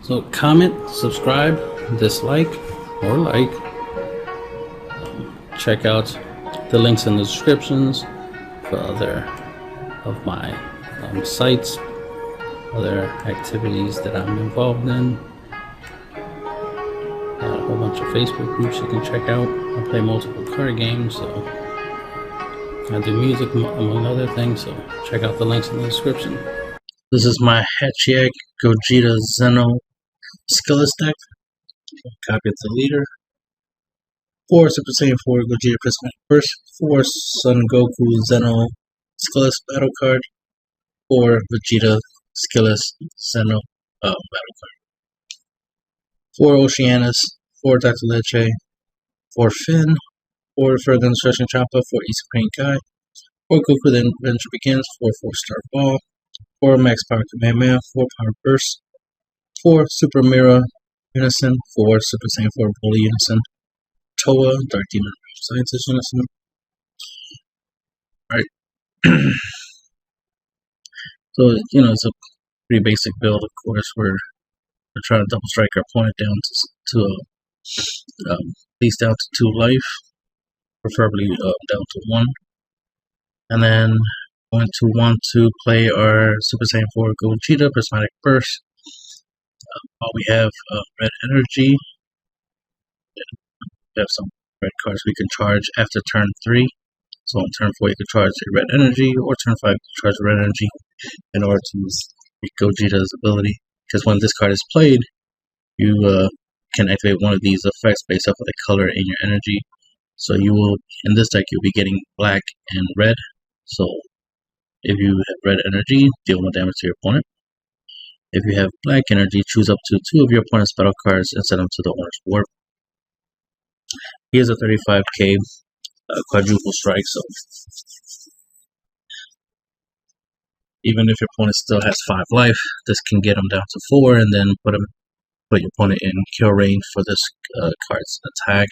So comment, subscribe, dislike, or like. Check out the links in the descriptions for other of my sites, other activities that I'm involved in. Got a whole bunch of Facebook groups you can check out. I play multiple card games, so I do music among other things, so check out the links in the description. This is my Hatchhyack Gogeta Xeno Skillet deck. Copy it to leader. 4 Super Saiyan 4 Gogeta Prismatic Burst, 4 Son Goku Xeno Skillet battle card, 4 Vegeta Skillet Xeno battle card, 4 Oceanus, 4 Dr. Leche, 4 Finn, 4 Further Instruction Chopper, 4 Supreme Kai, 4 Goku Then Adventure Begins, 4 4-star Ball, 4 Max Power Pageman, 4 Power Burst, 4 Super Mirror Unison, 4 Super Saiyan 4 Bully Unison, Toa, Dark Demon Scientist Unison. Alright. So, it's a pretty basic build, of course. We're trying to double strike our opponent down to at least down to 2 life, preferably down to 1. And then going to want to play our Super Saiyan 4 Gogeta Prismatic Burst. While we have red energy, we have some red cards we can charge after turn 3. So on turn 4 you can charge a red energy, or turn 5 you can charge red energy in order to use Gogeta's ability. Because when this card is played, you can activate one of these effects based off of the color in your energy. So you will, in this deck, you'll be getting black and red. So if you have red energy, deal 1 damage to your opponent. If you have black energy, choose up to 2 of your opponent's battle cards and send them to the owner's board. He has a 35k quadruple strike, so even if your opponent still has 5 life, this can get him down to 4, and then put your opponent in kill range for this card's attack.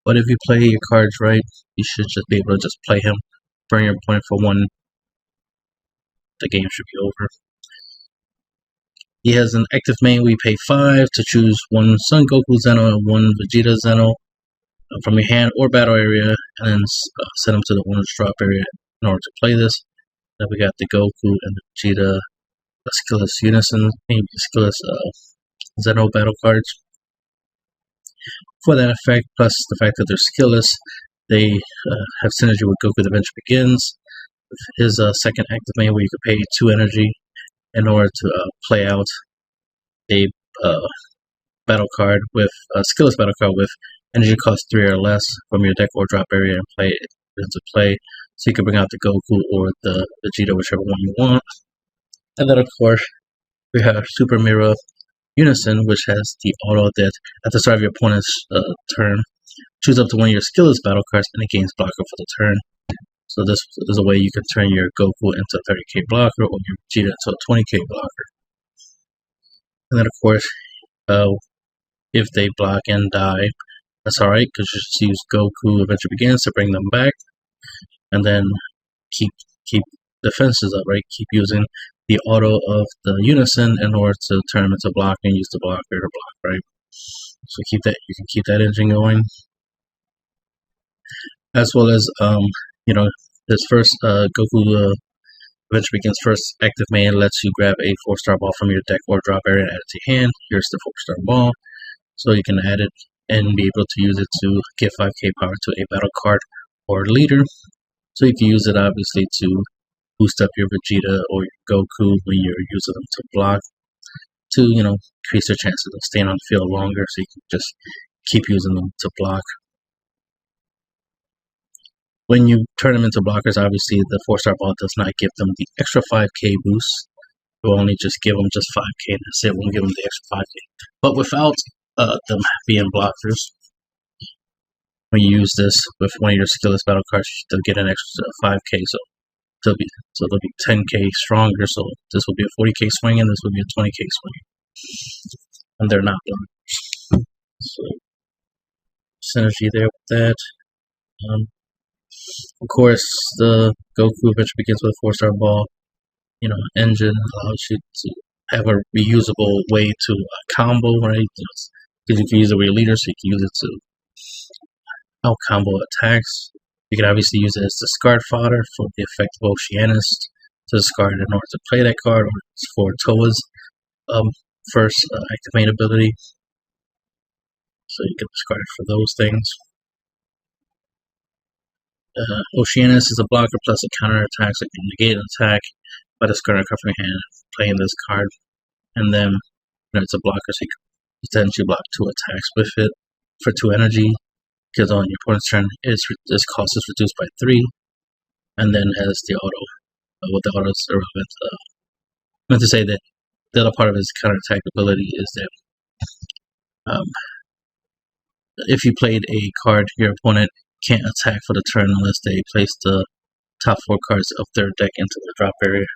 But if you play your cards right, you should just be able to just play him, burn your opponent for 1. The game should be over. He has an active main. We pay 5 to choose 1 Son Goku Xeno and 1 Vegeta Xeno from your hand or battle area, and then send them to the owner's drop area in order to play this. Then we got the Goku and the Vegeta Skillet Unison, maybe Skillet Xeno battle cards. For that effect, plus the fact that they're skillless, they have synergy with Goku The Adventure Begins. His second active main, where you can pay 2 energy in order to play out a battle card with a skillless battle card with energy cost 3 or less from your deck or drop area, and play it into play. So you can bring out the Goku or the Vegeta, whichever one you want. And then, of course, we have Super Mirror Unison, which has the auto that at the start of your opponent's turn, choose up to 1 of your skillless battle cards and it gains blocker for the turn. So this is a way you can turn your Goku into a 30k blocker or your Vegeta into a 20k blocker. And then, of course, if they block and die, that's alright, because you just use Goku Adventure Begins to bring them back, and then keep defenses up, right? Keep using the auto of the Unison in order to turn them into block and use the blocker to block, right? So you can keep that engine going, as well as his first Goku Adventure Begins first active main lets you grab a 4-star ball from your deck or drop area and add it to your hand. Here's the 4-star ball, so you can add it and be able to use it to give 5k power to a battle card or leader. So you can use it obviously to boost up your Vegeta or your Goku when you're using them to block, to increase their chances of staying on the field longer, so you can just keep using them to block. When you turn them into blockers, obviously the 4-star ball does not give them the extra 5k boost. It will only just give them just 5k, and that's it. It won't give them the extra 5k. But without them being blockers, when you use this with one of your skillless battle cards, they'll get an extra 5k. So they'll be 10k stronger. So this will be a 40k swing, and this will be a 20k swing, and they're not blockers. So synergy there with that. Of course, the Goku Adventure Begins with a 4-star ball. engine, allows you to have a reusable way to combo, right? Because you can use it with your leader, so you can use it to out combo attacks. You can obviously use it as discard fodder for the effect of Oceanus to discard in order to play that card, or for Toa's first activate ability. So you can discard it for those things. Oceanus is a blocker plus a counter attack, so you can negate an attack by discarding a card from your hand, playing this card, and then it's a blocker, so you can potentially block 2 attacks with it for 2 energy. Because on your opponent's turn, its cost is reduced by 3, and then has the auto. What the auto is irrelevant. I meant to say that the other part of his counter attack ability is that if you played a card, your opponent can't attack for the turn unless they place the top 4 cards of their deck into the drop area.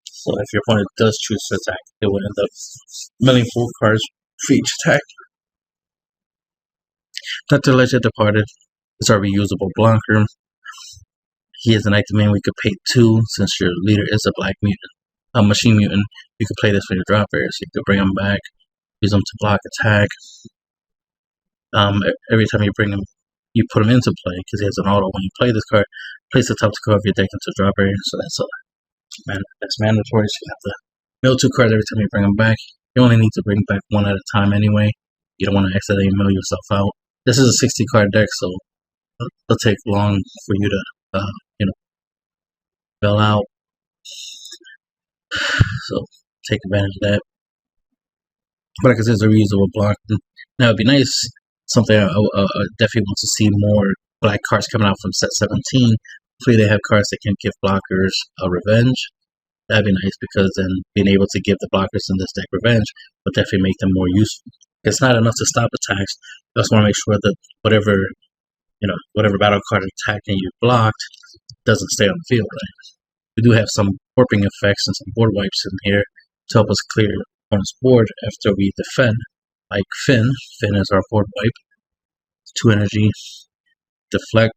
So if your opponent does choose to attack, they will end up milling 4 cards for each attack. Dr. Legend Departed is our reusable blocker. He is an active man. We could pay 2 since your leader is a black mutant, a machine mutant. You could play this for your drop area, so you could bring him back, use him to block attack. Every time you bring him, you put him into play because he has an auto. When you play this card, place the top 2 card of your deck into drop area. So that's mandatory. So you have to mill 2 cards every time you bring them back. You only need to bring back 1 at a time anyway. You don't want to accidentally mill yourself out. This is a 60 card deck, so it'll take long for you to mill out. So take advantage of that. But like I said, it's a reusable block. Now it'd be nice. Something I definitely want to see more black cards coming out from set 17. Hopefully they have cards that can give blockers a revenge. That'd be nice, because then being able to give the blockers in this deck revenge will definitely make them more useful. It's not enough to stop attacks. You also want to make sure that whatever battle card attacking you blocked doesn't stay on the field, right? We do have some warping effects and some board wipes in here to help us clear opponent's board after we defend. Like Finn. Finn is our board wipe. 2 energy. Deflect.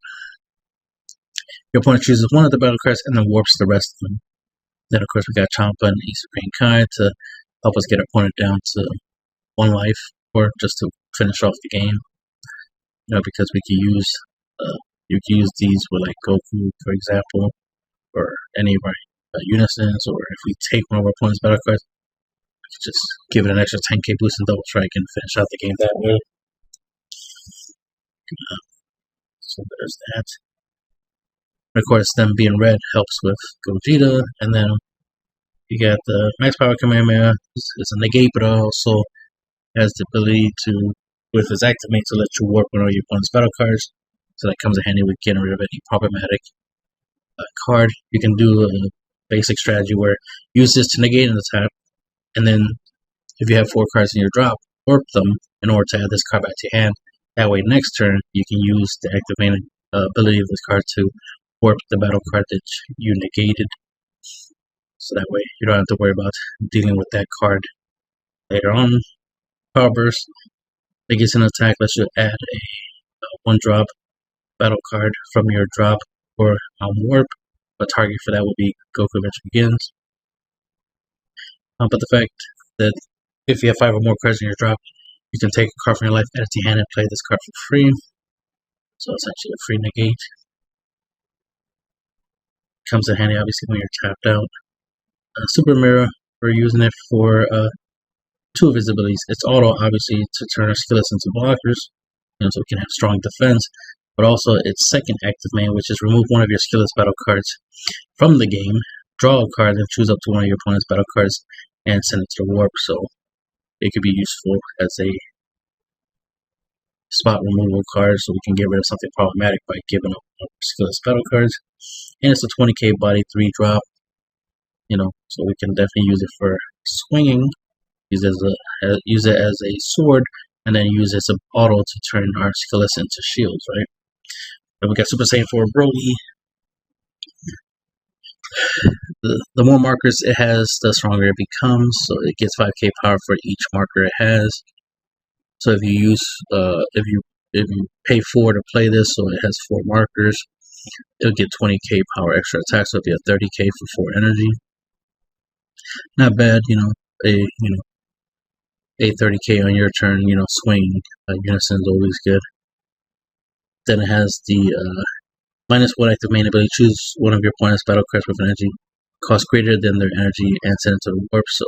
Your opponent chooses 1 of the battle cards and then warps the rest of them. Then of course we got Champa and Supreme Kai to help us get our opponent down to 1 life, or just to finish off the game. Because we can use you can use these with like Goku, for example, or any of our unisons, or if we take one of our opponent's battle cards, we can just give it an extra 10k boost and double strike and finish out the game that way. So there's that. And of course, them being red helps with Gogeta, and then you got the Max Power Kamehameha. It's a negate, but also has the ability to, with his activate, to let you warp one of your opponent's battle cards. So that comes in handy with getting rid of any problematic card. You can do a basic strategy where use this to negate an attack, and then if you have 4 cards in your drop, warp them in order to add this card back to your hand. That way, next turn, you can use the activating ability of this card to warp the battle card that you negated. So that way, you don't have to worry about dealing with that card later on. Power Burst. It gets an attack, lets you add a 1-drop battle card from your drop or warp. A target for that will be Goku Adventure Begins. But the fact that if you have 5 or more cards in your drop, you can take a card from your life, add it to your hand, and play this card for free. So essentially a free negate. Comes in handy obviously when you're tapped out. Super Mirror, we're using it for 2 of his abilities. It's auto, obviously, to turn our skillets into blockers, so we can have strong defense. But also its second active main, which is remove 1 of your skillets battle cards from the game, draw a card, and choose up to 1 of your opponent's battle cards, and send it to warp. So it could be useful as a spot removal card, so we can get rid of something problematic by giving up skillets battle cards. And it's a 20k body 3-drop, so we can definitely use it for swinging. Use it as a sword, and then use it as an auto to turn our skillets into shields, right? And we got Super Saiyan 4 Broly. The more markers it has, the stronger it becomes. So it gets 5k power for each marker it has. So if you use if you pay 4 to play this, so it has 4 markers. It'll get 20k power extra attack, so it'll be a 30k for 4 energy. Not bad, a 30k on your turn, swing unison is always good. Then it has the -1 active main ability. Choose one of your opponent's battle cards with energy cost greater than their energy and send it to the warp, so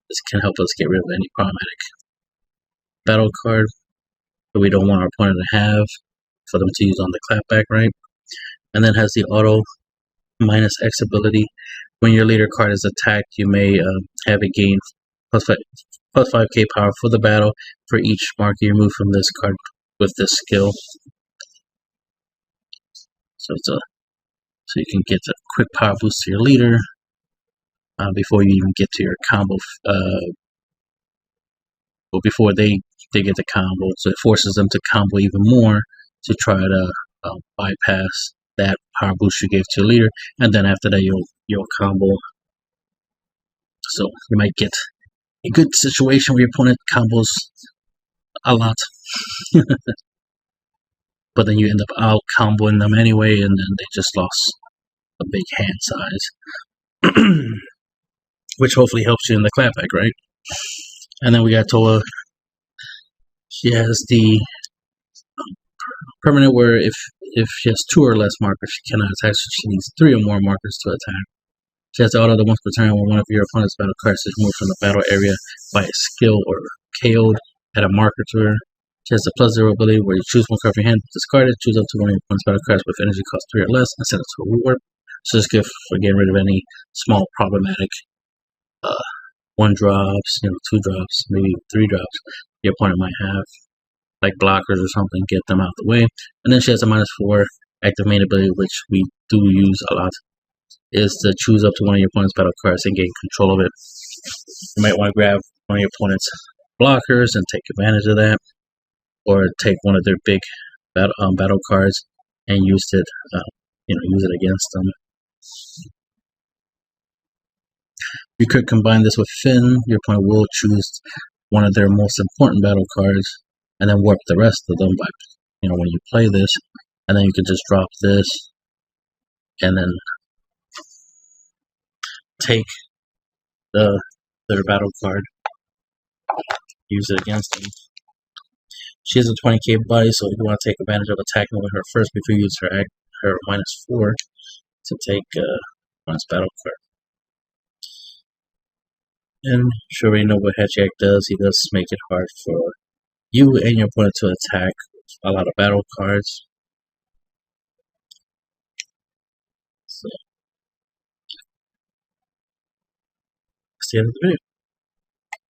this can help us get rid of any problematic battle card that we don't want our opponent to have for them to use on the clapback, right? And then has the auto -X ability. When your leader card is attacked, you may have it gain plus 5k power for the battle for each mark you remove from this card with this skill. So you can get a quick power boost to your leader before you even get to your combo. But before they get the combo, so it forces them to combo even more to try to bypass that power boost you gave to your leader, and then after that you'll combo. So you might get a good situation where your opponent combos a lot, but then you end up out comboing them anyway, and then they just lost a big hand size, which hopefully helps you in the clapback, right? And then we got Toa. She has the permanent where if she has 2 or less markers, she cannot attack, so she needs 3 or more markers to attack. She has to auto the once per turn when one of your opponent's battle cards is moved from the battle area by a skill or KO'd at a marker to her. She has the +0 ability where you choose one card from your hand, discard it, choose up to one of your opponent's battle cards with energy cost 3 or less, and send it to a reward. So it's good for getting rid of any small problematic 1 drops, 2 drops, maybe 3 drops your opponent might have, like blockers or something, get them out the way. And then she has a -4 active main ability, which we do use a lot, is to choose up to one of your opponent's battle cards and gain control of it. You might want to grab one of your opponent's blockers and take advantage of that, or take one of their big battle cards and use it, use it against them. You could combine this with Finn. Your opponent will choose one of their most important battle cards and then warp the rest of them by, when you play this, and then you can just drop this and then take their battle card, use it against them. She has a 20k body, so if you want to take advantage of attacking with her first before you use her -4 to take opponent's battle card. And you should already know what Hatchhyack does. He does make it hard for you and your opponent to attack a lot of battle cards. So that's the end of the video.